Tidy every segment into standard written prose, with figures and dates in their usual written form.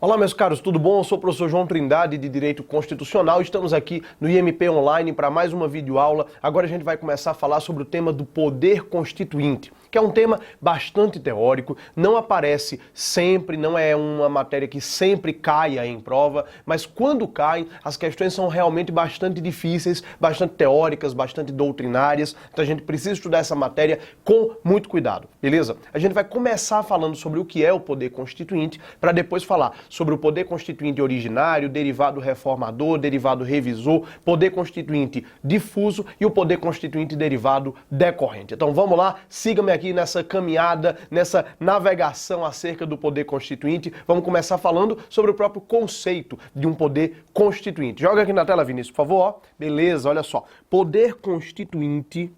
Olá, meus caros, tudo bom? Eu sou o professor João Trindade, de Direito Constitucional. Estamos aqui no IMP Online para mais uma videoaula. Agora a gente vai começar a falar sobre o tema do poder constituinte, que é um tema bastante teórico, não aparece sempre, não é uma matéria que sempre caia em prova, mas quando cai, as questões são realmente bastante difíceis, bastante teóricas, bastante doutrinárias, então a gente precisa estudar essa matéria com muito cuidado, beleza? A gente vai começar falando sobre o que é o poder constituinte, para depois falar sobre o poder constituinte originário, derivado reformador, derivado revisor, poder constituinte difuso e o poder constituinte derivado decorrente. Então vamos lá, siga-me aqui nessa caminhada, nessa navegação acerca do poder constituinte. Vamos começar falando sobre o próprio conceito de um poder constituinte. Joga aqui na tela, Vinícius, por favor. Ó. Beleza, olha só. Poder constituinte,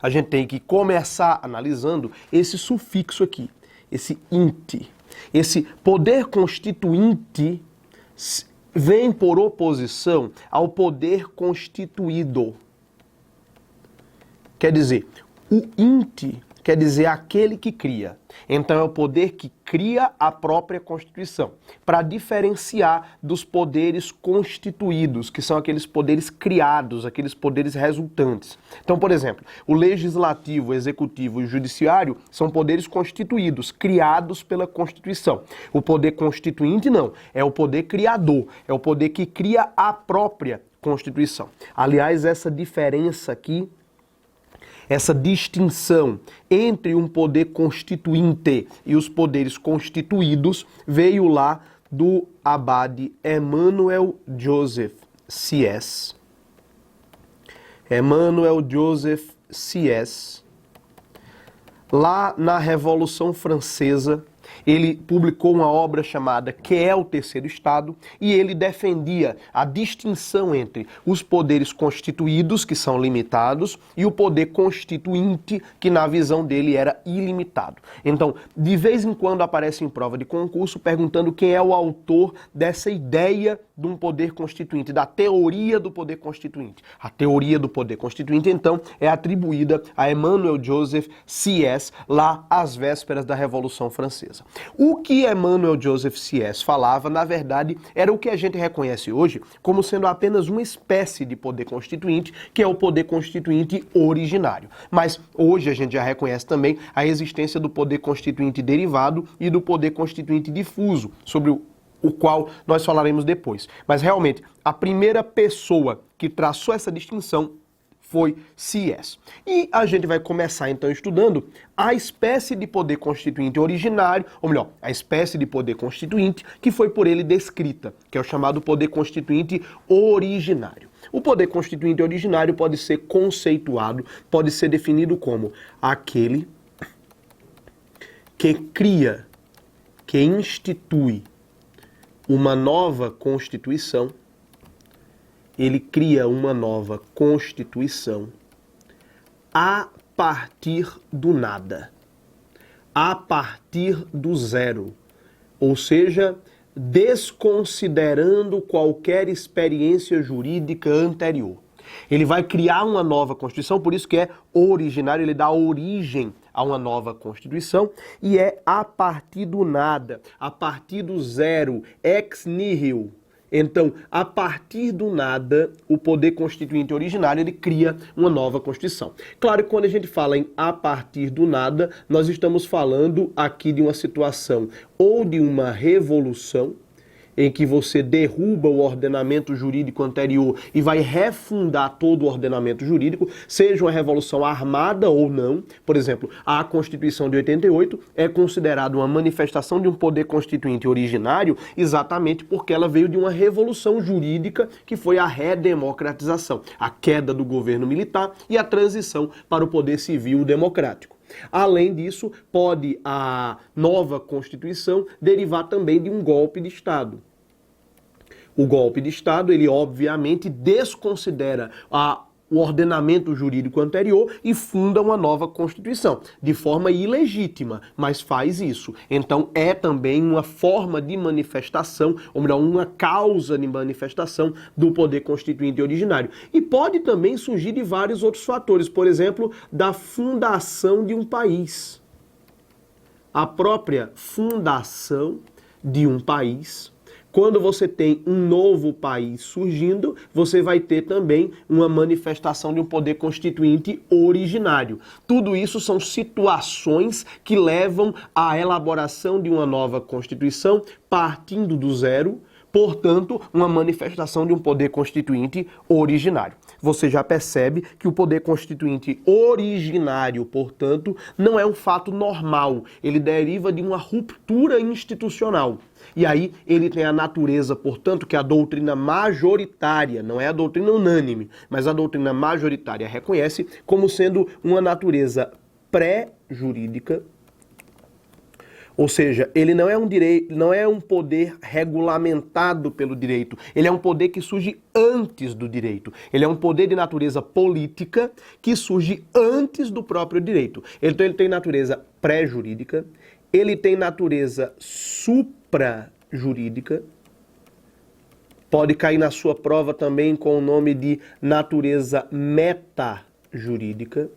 a gente tem que começar analisando esse sufixo aqui, esse int. Esse poder constituinte vem por oposição ao poder constituído. Quer dizer, o int quer dizer aquele que cria. Então é o poder que cria a própria Constituição, para diferenciar dos poderes constituídos, que são aqueles poderes criados, aqueles poderes resultantes. Então, por exemplo, o legislativo, o executivo e o judiciário são poderes constituídos, criados pela Constituição. O poder constituinte não, é o poder criador, é o poder que cria a própria Constituição. Aliás, essa diferença aqui, essa distinção entre um poder constituinte e os poderes constituídos veio lá do abade Emmanuel Joseph C.S. Emmanuel Joseph C.S. Lá na Revolução Francesa, ele publicou uma obra chamada Que é o Terceiro Estado, e ele defendia a distinção entre os poderes constituídos, que são limitados, e o poder constituinte, que na visão dele era ilimitado. Então, de vez em quando aparece em prova de concurso perguntando quem é o autor dessa ideia de um poder constituinte, da teoria do poder constituinte. A teoria do poder constituinte, então, é atribuída a Emmanuel Joseph C.S. lá às vésperas da Revolução Francesa. O que Emmanuel Joseph C.S. falava, na verdade, era o que a gente reconhece hoje como sendo apenas uma espécie de poder constituinte, que é o poder constituinte originário. Mas hoje a gente já reconhece também a existência do poder constituinte derivado e do poder constituinte difuso, sobre o qual nós falaremos depois. Mas realmente, a primeira pessoa que traçou essa distinção foi C.S. E a gente vai começar então estudando a espécie de poder constituinte originário, ou melhor, a espécie de poder constituinte que foi por ele descrita, que é o chamado poder constituinte originário. O poder constituinte originário pode ser conceituado, pode ser definido como aquele que cria, que institui uma nova Constituição. Ele cria uma nova Constituição a partir do nada, a partir do zero, ou seja, desconsiderando qualquer experiência jurídica anterior. Ele vai criar uma nova Constituição, por isso que é originário, ele dá origem a uma nova Constituição, e é a partir do nada, a partir do zero, ex nihil. Então, a partir do nada, o poder constituinte originário, ele cria uma nova Constituição. Claro que quando a gente fala em a partir do nada, nós estamos falando aqui de uma situação ou de uma revolução, em que você derruba o ordenamento jurídico anterior e vai refundar todo o ordenamento jurídico, seja uma revolução armada ou não. Por exemplo, a Constituição de 88 é considerada uma manifestação de um poder constituinte originário exatamente porque ela veio de uma revolução jurídica que foi a redemocratização, a queda do governo militar e a transição para o poder civil democrático. Além disso, pode a nova Constituição derivar também de um golpe de Estado. O golpe de Estado, ele obviamente desconsidera o ordenamento jurídico anterior e funda uma nova Constituição, de forma ilegítima, mas faz isso. Então é também uma forma de manifestação, ou melhor, uma causa de manifestação do poder constituinte originário. E pode também surgir de vários outros fatores, por exemplo, da fundação de um país. A própria fundação de um país. Quando você tem um novo país surgindo, você vai ter também uma manifestação de um poder constituinte originário. Tudo isso são situações que levam à elaboração de uma nova Constituição partindo do zero, portanto, uma manifestação de um poder constituinte originário. Você já percebe que o poder constituinte originário, portanto, não é um fato normal. Ele deriva de uma ruptura institucional. E aí ele tem a natureza, portanto, que a doutrina majoritária, não é a doutrina unânime, mas a doutrina majoritária reconhece como sendo uma natureza pré-jurídica. Ou seja, ele não é um direito, não é um poder regulamentado pelo direito. Ele é um poder que surge antes do direito. Ele é um poder de natureza política que surge antes do próprio direito. Então ele tem natureza pré-jurídica, ele tem natureza suprajurídica. Pode cair na sua prova também com o nome de natureza metajurídica.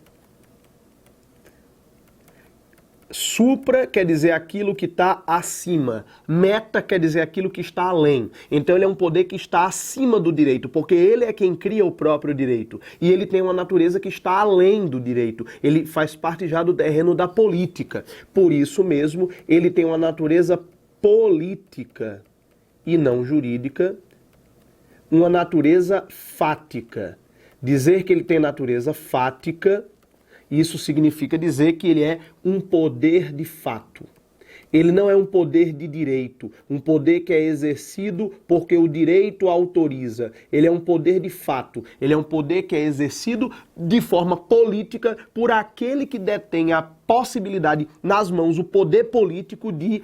Supra quer dizer aquilo que está acima, meta quer dizer aquilo que está além. Então ele é um poder que está acima do direito, porque ele é quem cria o próprio direito. E ele tem uma natureza que está além do direito. Ele faz parte já do terreno da política. Por isso mesmo, ele tem uma natureza política e não jurídica, uma natureza fática. Dizer que ele tem natureza fática, isso significa dizer que ele é um poder de fato. Ele não é um poder de direito, um poder que é exercido porque o direito autoriza. Ele é um poder de fato, ele é um poder que é exercido de forma política por aquele que detém a possibilidade nas mãos, o poder político de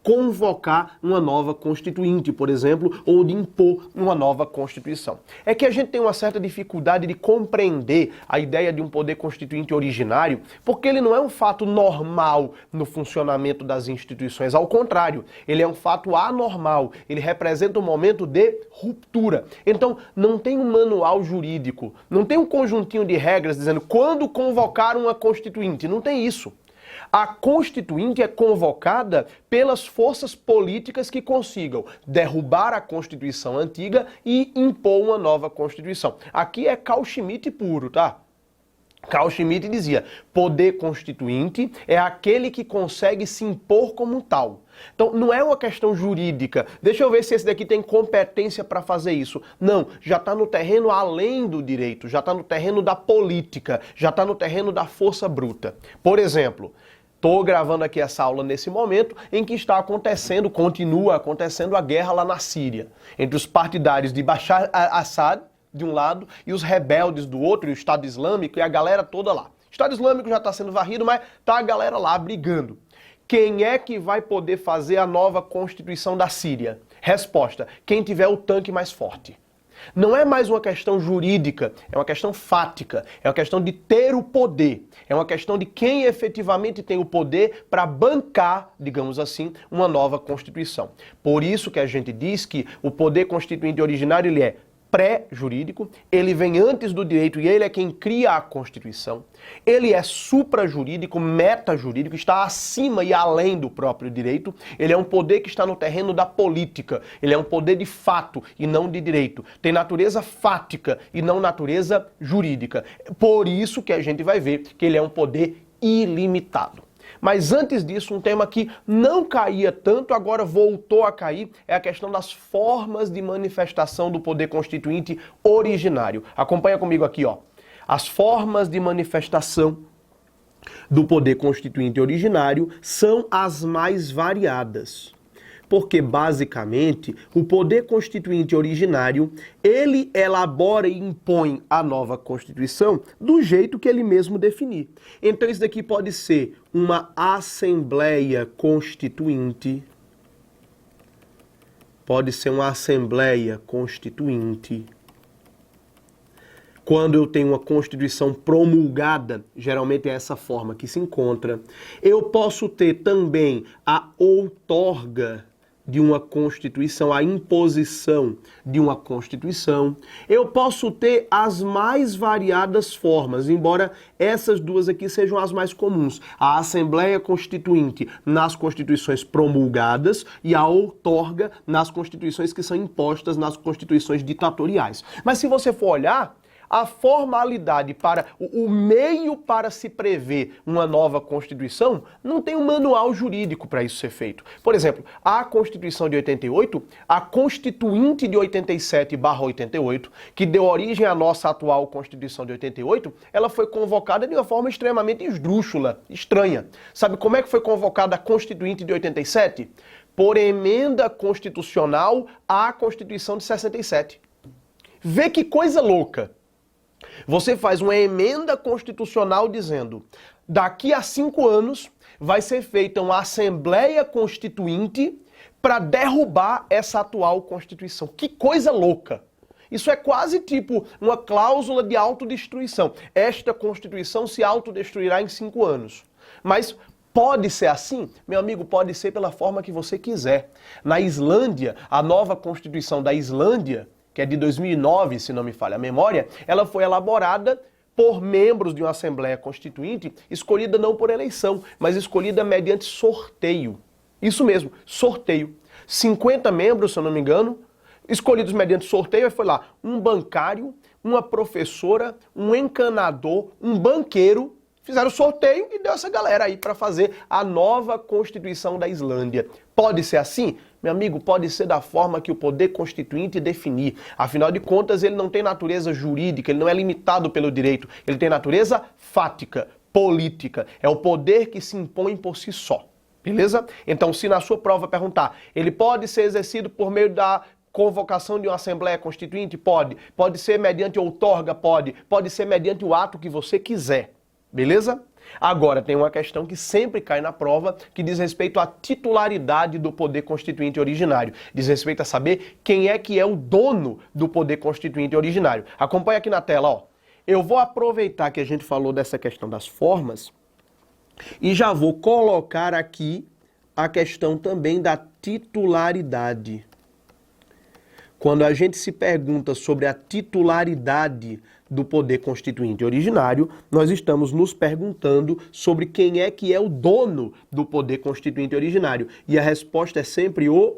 convocar uma nova constituinte, por exemplo, ou de impor uma nova Constituição. É que a gente tem uma certa dificuldade de compreender a ideia de um poder constituinte originário, porque ele não é um fato normal no funcionamento das instituições, ao contrário, ele é um fato anormal, ele representa um momento de ruptura. Então, não tem um manual jurídico, não tem um conjuntinho de regras dizendo quando convocar uma constituinte, não tem isso. A Constituinte é convocada pelas forças políticas que consigam derrubar a Constituição antiga e impor uma nova Constituição. Aqui é Carl Schmitt puro, tá? Carl Schmitt dizia, poder constituinte é aquele que consegue se impor como tal. Então, não é uma questão jurídica. Deixa eu ver se esse daqui tem competência para fazer isso. Não, já está no terreno além do direito, já está no terreno da política, já está no terreno da força bruta. Por exemplo, estou gravando aqui essa aula nesse momento em que está acontecendo, continua acontecendo a guerra lá na Síria, entre os partidários de Bashar al-Assad, de um lado, e os rebeldes do outro, e o Estado Islâmico e a galera toda lá. O Estado Islâmico já está sendo varrido, mas tá a galera lá brigando. Quem é que vai poder fazer a nova Constituição da Síria? Resposta, quem tiver o tanque mais forte. Não é mais uma questão jurídica, é uma questão fática, é uma questão de ter o poder, é uma questão de quem efetivamente tem o poder para bancar, digamos assim, uma nova Constituição. Por isso que a gente diz que o poder constituinte originário ele é pré-jurídico, ele vem antes do direito e ele é quem cria a Constituição. Ele é suprajurídico, metajurídico, está acima e além do próprio direito. Ele é um poder que está no terreno da política. Ele é um poder de fato e não de direito. Tem natureza fática e não natureza jurídica. Por isso que a gente vai ver que ele é um poder ilimitado. Mas antes disso, um tema que não caía tanto, agora voltou a cair, é a questão das formas de manifestação do poder constituinte originário. Acompanha comigo aqui, ó. As formas de manifestação do poder constituinte originário são as mais variadas. Porque, basicamente, o poder constituinte originário, ele elabora e impõe a nova Constituição do jeito que ele mesmo definir. Então, isso daqui pode ser uma Assembleia Constituinte, pode ser uma Assembleia Constituinte. Quando eu tenho uma Constituição promulgada, geralmente é essa forma que se encontra. Eu posso ter também a outorga de uma Constituição, a imposição de uma Constituição, eu posso ter as mais variadas formas, embora essas duas aqui sejam as mais comuns. A Assembleia Constituinte nas Constituições promulgadas e a outorga nas Constituições que são impostas nas Constituições ditatoriais. Mas se você for olhar, a formalidade para o meio para se prever uma nova Constituição não tem um manual jurídico para isso ser feito. Por exemplo, a Constituição de 88, a Constituinte de 87/88, que deu origem à nossa atual Constituição de 88, ela foi convocada de uma forma extremamente esdrúxula, estranha. Sabe como é que foi convocada a Constituinte de 87? Por emenda constitucional à Constituição de 67. Vê que coisa louca! Você faz uma emenda constitucional dizendo: daqui a 5 anos vai ser feita uma Assembleia Constituinte para derrubar essa atual Constituição. Que coisa louca! Isso é quase tipo uma cláusula de autodestruição. Esta Constituição se autodestruirá em 5 anos. Mas pode ser assim? Meu amigo, pode ser pela forma que você quiser. Na Islândia, a nova Constituição da Islândia, que é de 2009, se não me falha a memória, ela foi elaborada por membros de uma Assembleia Constituinte, escolhida não por eleição, mas escolhida mediante sorteio. Isso mesmo, sorteio. 50 membros, se eu não me engano, escolhidos mediante sorteio, foi lá um bancário, uma professora, um encanador, um banqueiro, fizeram sorteio e deu essa galera aí para fazer a nova Constituição da Islândia. Pode ser assim? Meu amigo, pode ser da forma que o poder constituinte definir. Afinal de contas, ele não tem natureza jurídica, ele não é limitado pelo direito, ele tem natureza fática, política. É o poder que se impõe por si só. Beleza? Então, se na sua prova perguntar, ele pode ser exercido por meio da convocação de uma Assembleia Constituinte? Pode. Pode ser mediante outorga? Pode. Pode ser mediante o ato que você quiser. Beleza? Agora, tem uma questão que sempre cai na prova, que diz respeito à titularidade do poder constituinte originário. Diz respeito a saber quem é que é o dono do poder constituinte originário. Acompanha aqui na tela, ó. Eu vou aproveitar que a gente falou dessa questão das formas e já vou colocar aqui a questão também da titularidade. Quando a gente se pergunta sobre a titularidade do poder constituinte originário, nós estamos nos perguntando sobre quem é que é o dono do poder constituinte originário. E a resposta é sempre o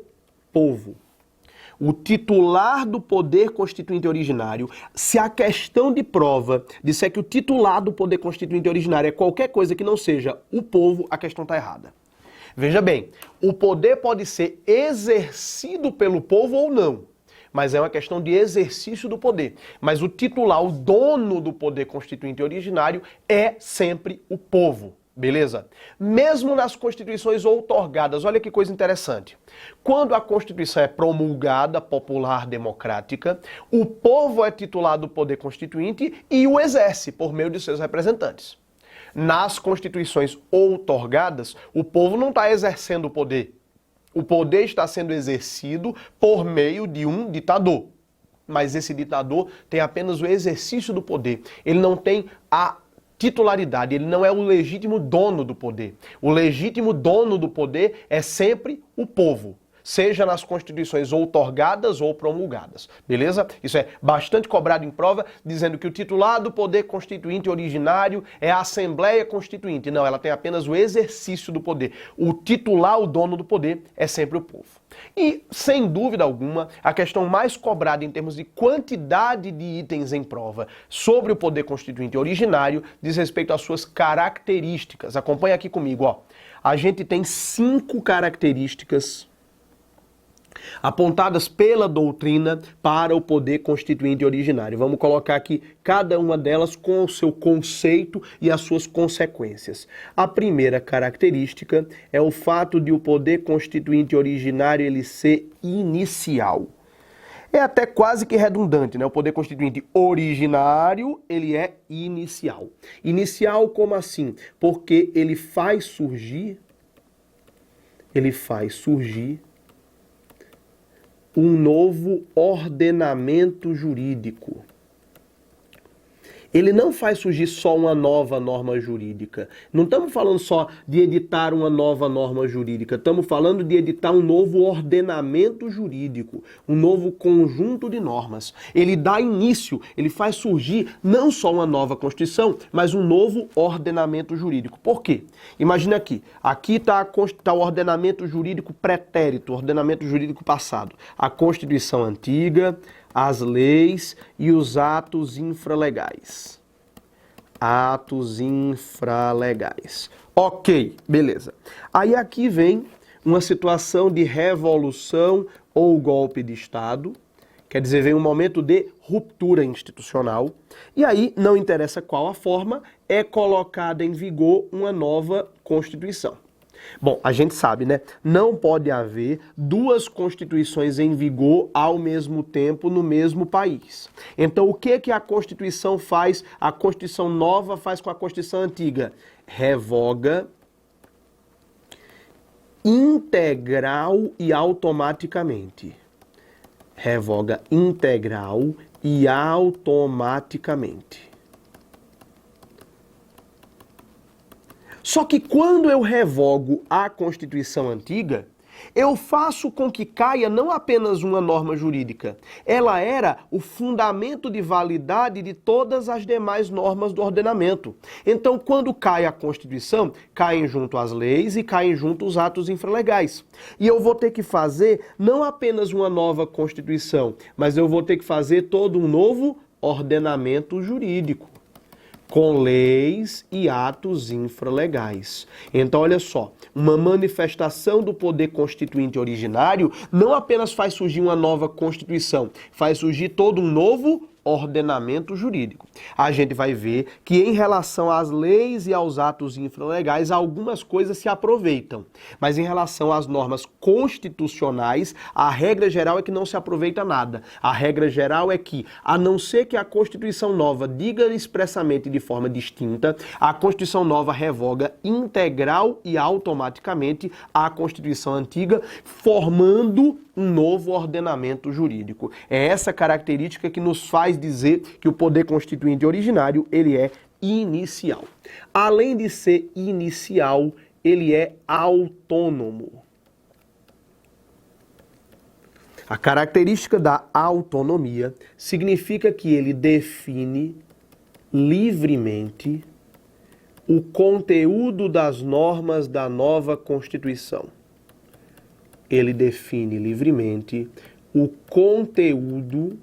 povo. O titular do poder constituinte originário, se a questão de prova disser que o titular do poder constituinte originário é qualquer coisa que não seja o povo, a questão está errada. Veja bem, o poder pode ser exercido pelo povo ou não, mas é uma questão de exercício do poder. Mas o titular, o dono do poder constituinte originário é sempre o povo. Beleza? Mesmo nas constituições outorgadas, olha que coisa interessante. Quando a Constituição é promulgada, popular, democrática, o povo é titular do poder constituinte e o exerce por meio de seus representantes. Nas constituições outorgadas, o povo não está exercendo o poder. O poder está sendo exercido por meio de um ditador. Mas esse ditador tem apenas o exercício do poder. Ele não tem a titularidade, ele não é o legítimo dono do poder. O legítimo dono do poder é sempre o povo, seja nas constituições outorgadas ou promulgadas, beleza? Isso é bastante cobrado em prova, dizendo que o titular do poder constituinte originário é a Assembleia Constituinte. Não, ela tem apenas o exercício do poder. O titular, o dono do poder, é sempre o povo. E, sem dúvida alguma, a questão mais cobrada em termos de quantidade de itens em prova sobre o poder constituinte originário diz respeito às suas características. Acompanha aqui comigo, ó. A gente tem 5 características apontadas pela doutrina para o poder constituinte originário. Vamos colocar aqui cada uma delas com o seu conceito e as suas consequências. A primeira característica é o fato de o poder constituinte originário ele ser inicial. É até quase que redundante, né? O poder constituinte originário, ele é inicial. Inicial como assim? Porque ele faz surgir um novo ordenamento jurídico. Ele não faz surgir só uma nova norma jurídica. Não estamos falando só de editar uma nova norma jurídica, estamos falando de editar um novo ordenamento jurídico, um novo conjunto de normas. Ele dá início, ele faz surgir não só uma nova Constituição, mas um novo ordenamento jurídico. Por quê? Imagina aqui está o ordenamento jurídico pretérito, ordenamento jurídico passado. A Constituição antiga, as leis e os atos infralegais. Atos infralegais. Ok, beleza. Aí aqui vem uma situação de revolução ou golpe de Estado, quer dizer, vem um momento de ruptura institucional, e aí, não interessa qual a forma, é colocada em vigor uma nova Constituição. Bom, a gente sabe, né? Não pode haver duas constituições em vigor ao mesmo tempo no mesmo país. Então, o que a Constituição faz, a Constituição nova faz com a Constituição antiga? Revoga integral e automaticamente. Revoga integral e automaticamente. Só que quando eu revogo a Constituição antiga, eu faço com que caia não apenas uma norma jurídica, ela era o fundamento de validade de todas as demais normas do ordenamento. Então, quando cai a Constituição, caem junto as leis e caem junto os atos infralegais. E eu vou ter que fazer não apenas uma nova Constituição, mas eu vou ter que fazer todo um novo ordenamento jurídico, com leis e atos infralegais. Então, olha só, uma manifestação do poder constituinte originário não apenas faz surgir uma nova Constituição, faz surgir todo um novo ordenamento jurídico. A gente vai ver que em relação às leis e aos atos infralegais, algumas coisas se aproveitam. Mas em relação às normas constitucionais, a regra geral é que não se aproveita nada. A regra geral é que, a não ser que a Constituição nova diga expressamente de forma distinta, a Constituição nova revoga integral e automaticamente a Constituição antiga, formando um novo ordenamento jurídico. É essa característica que nos faz dizer que o poder constituinte originário, ele é inicial. Além de ser inicial, ele é autônomo. A característica da autonomia significa que ele define livremente o conteúdo das normas da nova Constituição. Ele define livremente o conteúdo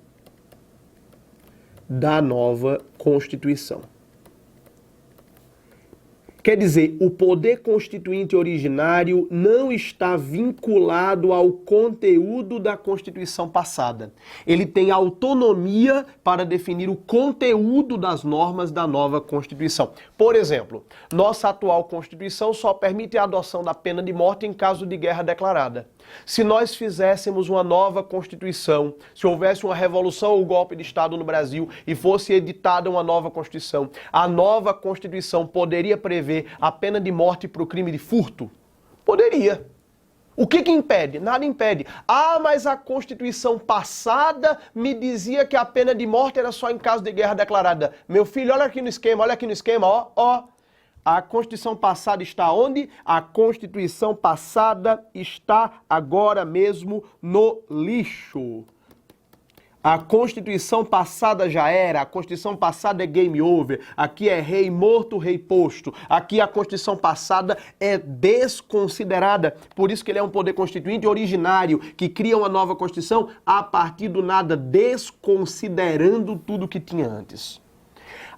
da nova Constituição. Quer dizer, o poder constituinte originário não está vinculado ao conteúdo da Constituição passada. Ele tem autonomia para definir o conteúdo das normas da nova Constituição. Por exemplo, nossa atual Constituição só permite a adoção da pena de morte em caso de guerra declarada. Se nós fizéssemos uma nova Constituição, se houvesse uma revolução ou golpe de Estado no Brasil e fosse editada uma nova Constituição, a nova Constituição poderia prever a pena de morte para o crime de furto? Poderia. O que impede? Nada impede. Ah, mas a Constituição passada me dizia que a pena de morte era só em caso de guerra declarada. Meu filho, olha aqui no esquema, ó. A Constituição passada está onde? A Constituição passada está agora mesmo no lixo. A Constituição passada já era, a Constituição passada é game over, aqui é rei morto, rei posto, aqui a Constituição passada é desconsiderada, por isso que ele é um poder constituinte originário, que cria uma nova Constituição a partir do nada, desconsiderando tudo que tinha antes.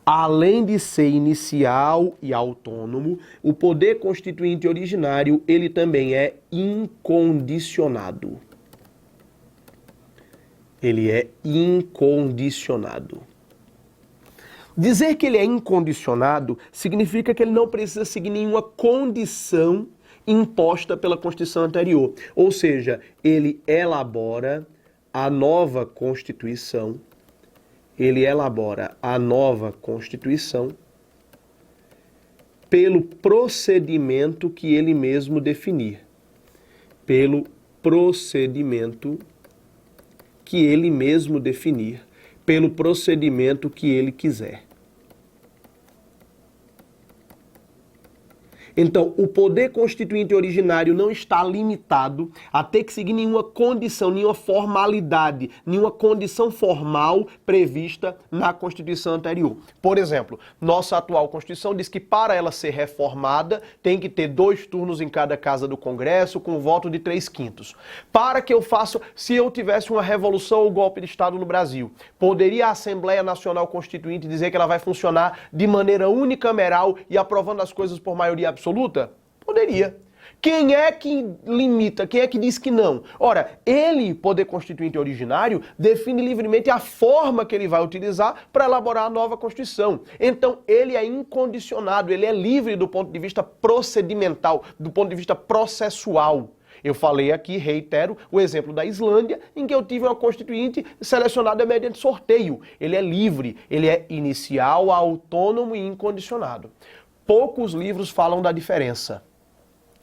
Além de ser inicial e autônomo, o poder constituinte originário, ele também é incondicionado. Ele é incondicionado. Dizer que ele é incondicionado significa que ele não precisa seguir nenhuma condição imposta pela Constituição anterior. Ou seja, ele elabora a nova Constituição. Ele elabora a nova Constituição pelo procedimento que ele mesmo definir. Pelo procedimento que ele mesmo definir, pelo procedimento que ele quiser. Então, o poder constituinte originário não está limitado a ter que seguir nenhuma condição, nenhuma formalidade, nenhuma condição formal prevista na Constituição anterior. Por exemplo, nossa atual Constituição diz que para ela ser reformada tem que ter 2 turnos em cada casa do Congresso com voto de 3/5. Para que eu faça, se eu tivesse uma revolução ou golpe de Estado no Brasil, poderia a Assembleia Nacional Constituinte dizer que ela vai funcionar de maneira unicameral e aprovando as coisas por maioria absoluta? Poderia. Quem é que limita? Quem é que diz que não? Ora, ele, poder constituinte originário, define livremente a forma que ele vai utilizar para elaborar a nova Constituição. Então, ele é incondicionado, ele é livre do ponto de vista procedimental, do ponto de vista processual. Eu falei aqui, reitero, o exemplo da Islândia, em que eu tive uma constituinte selecionada mediante sorteio. Ele é livre, ele é inicial, autônomo e incondicionado. Poucos livros falam da diferença.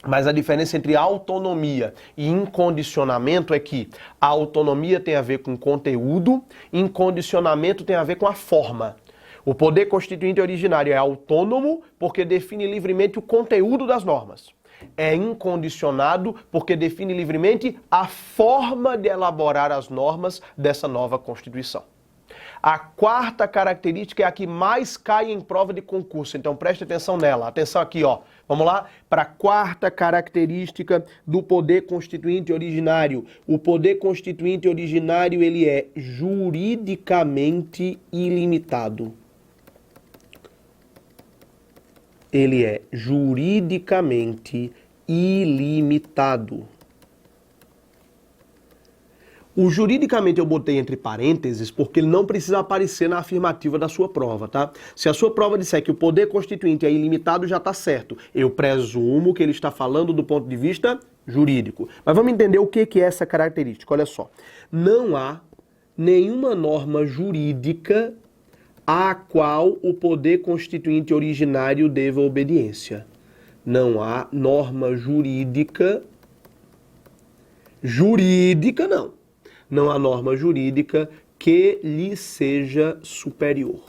Mas a diferença entre autonomia e incondicionamento é que a autonomia tem a ver com conteúdo, incondicionamento tem a ver com a forma. O poder constituinte originário é autônomo porque define livremente o conteúdo das normas. É incondicionado porque define livremente a forma de elaborar as normas dessa nova Constituição. A 4ª característica é a que mais cai em prova de concurso, então preste atenção nela. Atenção aqui, ó. Vamos lá para a 4ª característica do poder constituinte originário. O poder constituinte originário, ele é juridicamente ilimitado. Ele é juridicamente ilimitado. O juridicamente eu botei entre parênteses porque ele não precisa aparecer na afirmativa da sua prova, tá? Se a sua prova disser que o poder constituinte é ilimitado, já está certo. Eu presumo que ele está falando do ponto de vista jurídico. Mas vamos entender o que é essa característica. Olha só. Não há nenhuma norma jurídica à qual o poder constituinte originário deva obediência. Não há norma jurídica não. Não há norma jurídica que lhe seja superior.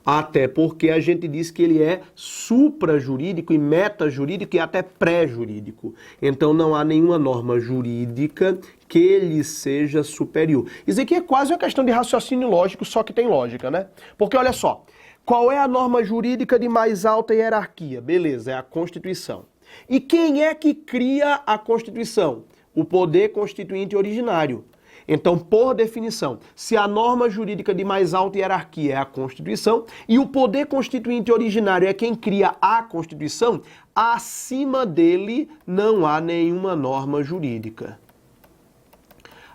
Até porque a gente diz que ele é suprajurídico e metajurídico e até pré-jurídico. Então não há nenhuma norma jurídica que lhe seja superior. Isso aqui é quase uma questão de raciocínio lógico, só que tem lógica, né? Porque olha só, qual é a norma jurídica de mais alta hierarquia? Beleza, é a Constituição. E quem é que cria a Constituição? O poder constituinte originário. Então, por definição, se a norma jurídica de mais alta hierarquia é a Constituição e o poder constituinte originário é quem cria a Constituição, acima dele não há nenhuma norma jurídica.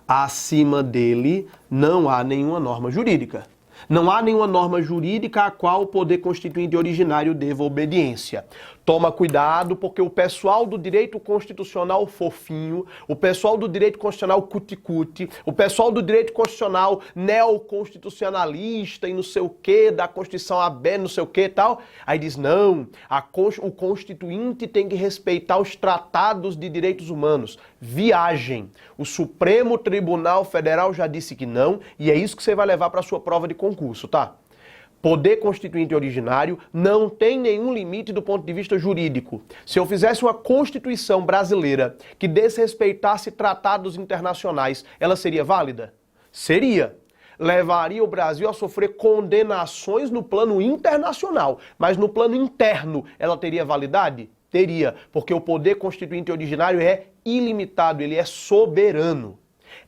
Acima dele não há nenhuma norma jurídica. Não há nenhuma norma jurídica a qual o poder constituinte originário deva obediência. Toma cuidado, porque o pessoal do direito constitucional fofinho, o pessoal do direito constitucional cuticute, o pessoal do direito constitucional neoconstitucionalista e não sei o que, da Constituição aberta, não sei o que e tal, aí diz, não, o constituinte tem que respeitar os tratados de direitos humanos. Viagem. O Supremo Tribunal Federal já disse que não, e é isso que você vai levar para a sua prova de concurso, tá? Poder constituinte originário não tem nenhum limite do ponto de vista jurídico. Se eu fizesse uma Constituição brasileira que desrespeitasse tratados internacionais, ela seria válida? Seria. Levaria o Brasil a sofrer condenações no plano internacional, mas no plano interno ela teria validade? Teria, porque o poder constituinte originário é ilimitado, ele é soberano.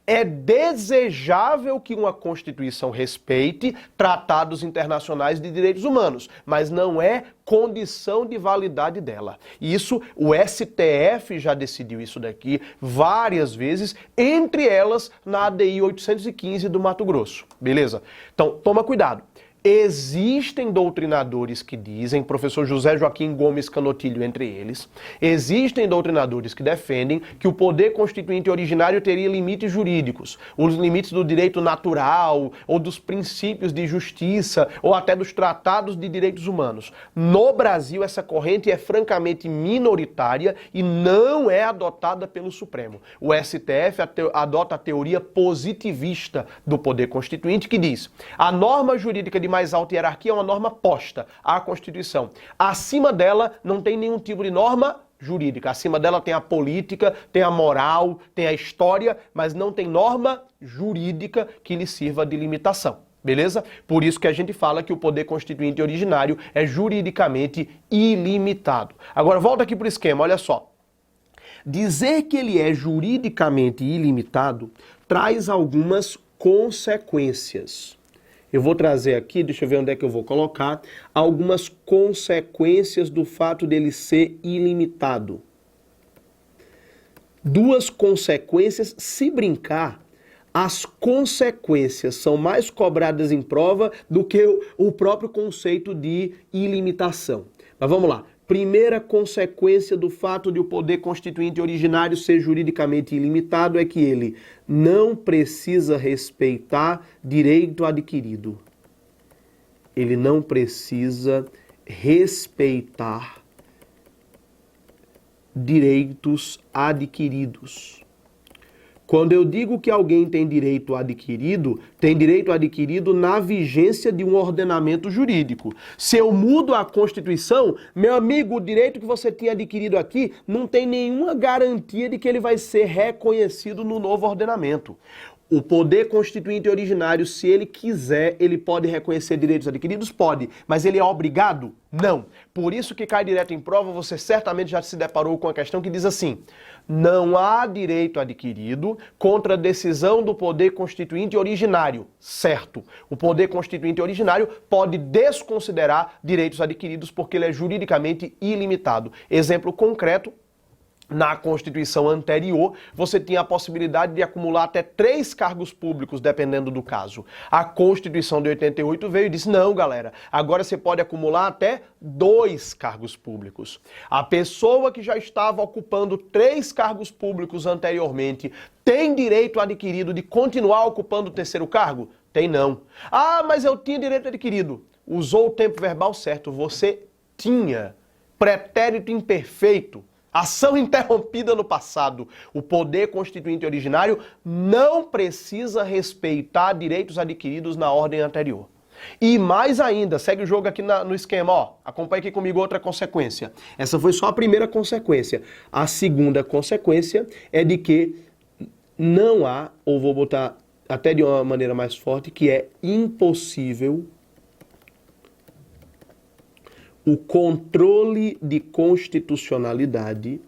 É desejável que uma Constituição respeite tratados internacionais de direitos humanos, mas não é condição de validade dela. Isso, o STF já decidiu isso daqui várias vezes, entre elas na ADI 815 do Mato Grosso. Beleza? Então, toma cuidado. Existem doutrinadores que dizem, professor José Joaquim Gomes Canotilho entre eles, existem doutrinadores que defendem que o poder constituinte originário teria limites jurídicos, os limites do direito natural, ou dos princípios de justiça, ou até dos tratados de direitos humanos. No Brasil, essa corrente é francamente minoritária e não é adotada pelo Supremo. O STF adota a teoria positivista do poder constituinte, que diz, a norma jurídica de mais alta hierarquia é uma norma posta, a Constituição. Acima dela não tem nenhum tipo de norma jurídica. Acima dela tem a política, tem a moral, tem a história, mas não tem norma jurídica que lhe sirva de limitação. Beleza? Por isso que a gente fala que o poder constituinte originário é juridicamente ilimitado. Agora, volta aqui para o esquema, olha só. Dizer que ele é juridicamente ilimitado traz algumas consequências. Eu vou trazer aqui, deixa eu ver onde é que eu vou colocar, algumas consequências do fato dele ser ilimitado. Duas consequências, se brincar, as consequências são mais cobradas em prova do que o próprio conceito de ilimitação. Mas vamos lá. Primeira consequência do fato de o poder constituinte originário ser juridicamente ilimitado é que ele não precisa respeitar direito adquirido. Ele não precisa respeitar direitos adquiridos. Quando eu digo que alguém tem direito adquirido na vigência de um ordenamento jurídico. Se eu mudo a Constituição, meu amigo, o direito que você tinha adquirido aqui não tem nenhuma garantia de que ele vai ser reconhecido no novo ordenamento. O poder constituinte originário, se ele quiser, ele pode reconhecer direitos adquiridos? Pode. Mas ele é obrigado? Não. Por isso que cai direto em prova, você certamente já se deparou com a questão que diz assim: não há direito adquirido contra a decisão do poder constituinte originário. Certo. O poder constituinte originário pode desconsiderar direitos adquiridos porque ele é juridicamente ilimitado. Exemplo concreto. Na Constituição anterior, você tinha a possibilidade de acumular até 3 cargos públicos, dependendo do caso. A Constituição de 88 veio e disse, não, galera, agora você pode acumular até 2 cargos públicos. A pessoa que já estava ocupando 3 cargos públicos anteriormente tem direito adquirido de continuar ocupando o 3º cargo? Tem não. Ah, mas eu tinha direito adquirido. Usou o tempo verbal certo. Você tinha. Pretérito imperfeito. Ação interrompida no passado. O poder constituinte originário não precisa respeitar direitos adquiridos na ordem anterior. E mais ainda, segue o jogo aqui no esquema, ó. Acompanhe aqui comigo outra consequência. Essa foi só a primeira consequência. A segunda consequência é de que não há, ou vou botar até de uma maneira mais forte, que é impossível o controle de constitucionalidade.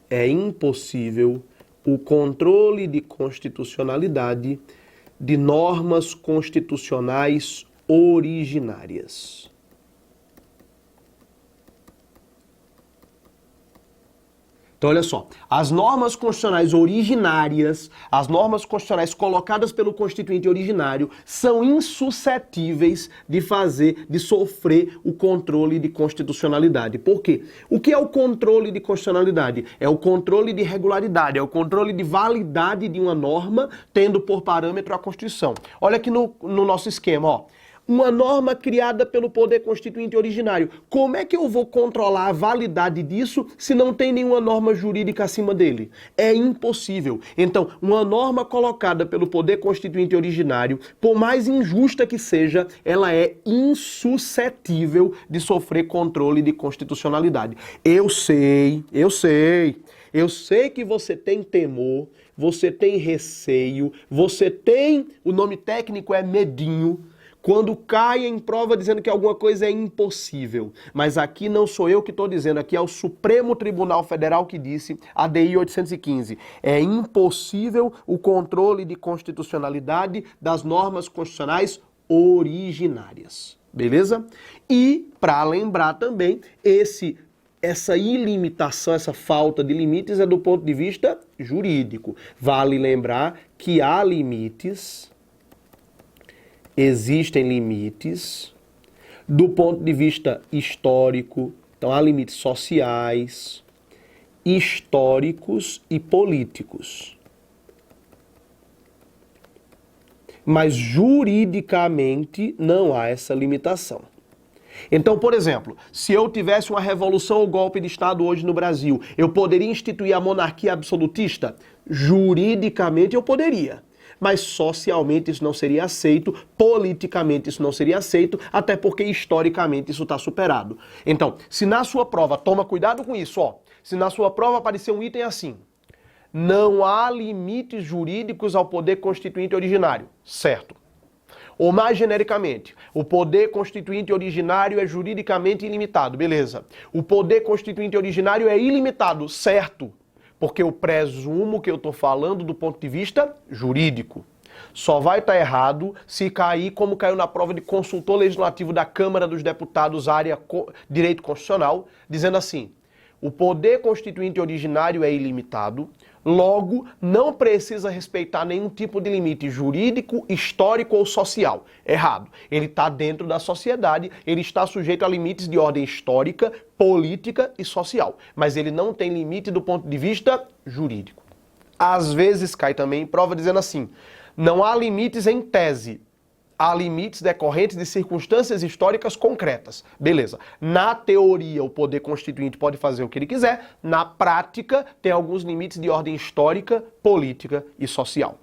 É impossível o controle de constitucionalidade de normas constitucionais originárias. Então, olha só, as normas constitucionais originárias, as normas constitucionais colocadas pelo Constituinte originário, são insuscetíveis de sofrer o controle de constitucionalidade. Por quê? O que é o controle de constitucionalidade? É o controle de regularidade, é o controle de validade de uma norma, tendo por parâmetro a Constituição. Olha aqui no nosso esquema, ó. Uma norma criada pelo poder constituinte originário. Como é que eu vou controlar a validade disso se não tem nenhuma norma jurídica acima dele? É impossível. Então, uma norma colocada pelo poder constituinte originário, por mais injusta que seja, ela é insuscetível de sofrer controle de constitucionalidade. Eu sei que você tem temor, você tem receio, você tem, o nome técnico é medinho, quando cai em prova dizendo que alguma coisa é impossível. Mas aqui não sou eu que estou dizendo, aqui é o Supremo Tribunal Federal que disse, ADI 815, é impossível o controle de constitucionalidade das normas constitucionais originárias. Beleza? E, para lembrar também, essa ilimitação, essa falta de limites é do ponto de vista jurídico. Vale lembrar que há limites... Existem limites do ponto de vista histórico, então há limites sociais, históricos e políticos. Mas juridicamente não há essa limitação. Então, por exemplo, se eu tivesse uma revolução ou golpe de Estado hoje no Brasil, eu poderia instituir a monarquia absolutista? Juridicamente eu poderia. mas socialmente isso não seria aceito, politicamente isso não seria aceito, até porque historicamente isso está superado. Então, se na sua prova, toma cuidado com isso, ó, se na sua prova aparecer um item assim, não há limites jurídicos ao poder constituinte originário, certo? Ou mais genericamente, o poder constituinte originário é juridicamente ilimitado, beleza. O poder constituinte originário é ilimitado, certo? Porque eu presumo que eu estou falando do ponto de vista jurídico. Só vai estar errado se cair como caiu na prova de consultor legislativo da Câmara dos Deputados, área Direito Constitucional, dizendo assim: o poder constituinte originário é ilimitado, logo não precisa respeitar nenhum tipo de limite jurídico, histórico ou social. Errado. Ele está dentro da sociedade, ele está sujeito a limites de ordem histórica, política e social, mas ele não tem limite do ponto de vista jurídico. Às vezes cai também em prova dizendo assim: não há limites em tese, há limites decorrentes de circunstâncias históricas concretas. Beleza. Na teoria, o poder constituinte pode fazer o que ele quiser. Na prática, tem alguns limites de ordem histórica, política e social.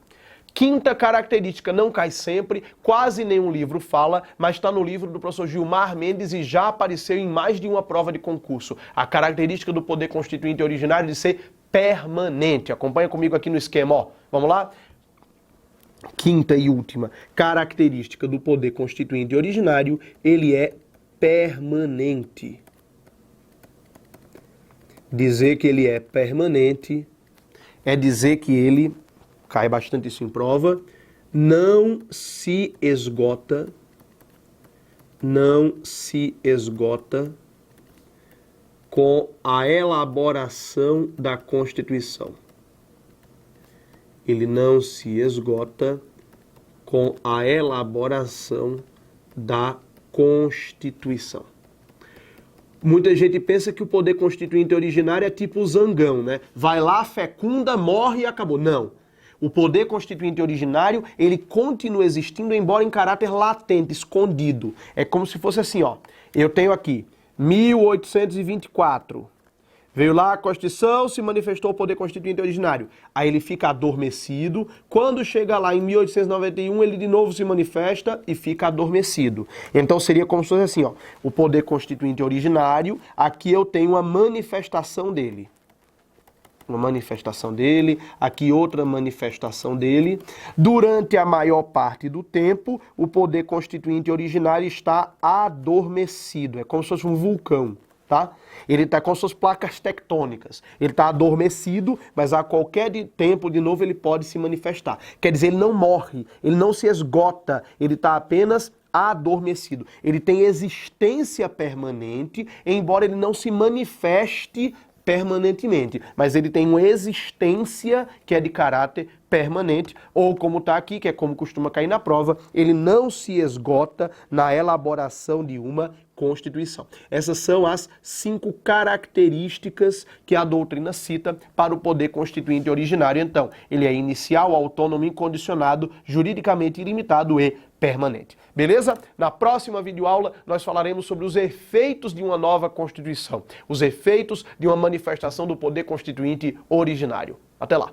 Quinta característica, não cai sempre, quase nenhum livro fala, mas está no livro do professor Gilmar Mendes e já apareceu em mais de uma prova de concurso. A característica do poder constituinte originário de ser permanente. Acompanha comigo aqui no esquema, ó. Vamos lá? Quinta e última característica do poder constituinte originário, ele é permanente. Dizer que ele é permanente é dizer que ele, cai bastante isso em prova, não se esgota com a elaboração da Constituição. Ele não se esgota com a elaboração da Constituição. Muita gente pensa que o poder constituinte originário é tipo o zangão, né? Vai lá, fecunda, morre e acabou. Não. O poder constituinte originário, ele continua existindo, embora em caráter latente, escondido. É como se fosse assim, ó. Eu tenho aqui 1824. Veio lá a Constituição, se manifestou o poder constituinte originário. Aí ele fica adormecido. Quando chega lá em 1891, ele de novo se manifesta e fica adormecido. Então seria como se fosse assim, ó. O poder constituinte originário, aqui eu tenho uma manifestação dele. Uma manifestação dele, aqui outra manifestação dele. Durante a maior parte do tempo, o poder constituinte originário está adormecido. É como se fosse um vulcão. Tá? Ele está com suas placas tectônicas. Ele está adormecido, mas a qualquer tempo, de novo, ele pode se manifestar. Quer dizer, ele não morre, ele não se esgota, ele está apenas adormecido. Ele tem existência permanente, embora ele não se manifeste permanentemente, mas ele tem uma existência que é de caráter permanente, ou como está aqui, que é como costuma cair na prova, ele não se esgota na elaboração de uma Constituição. Essas são as 5 características que a doutrina cita para o poder constituinte originário. Então, ele é inicial, autônomo, incondicionado, juridicamente ilimitado e permanente. Beleza? Na próxima videoaula nós falaremos sobre os efeitos de uma nova Constituição, os efeitos de uma manifestação do poder constituinte originário. Até lá!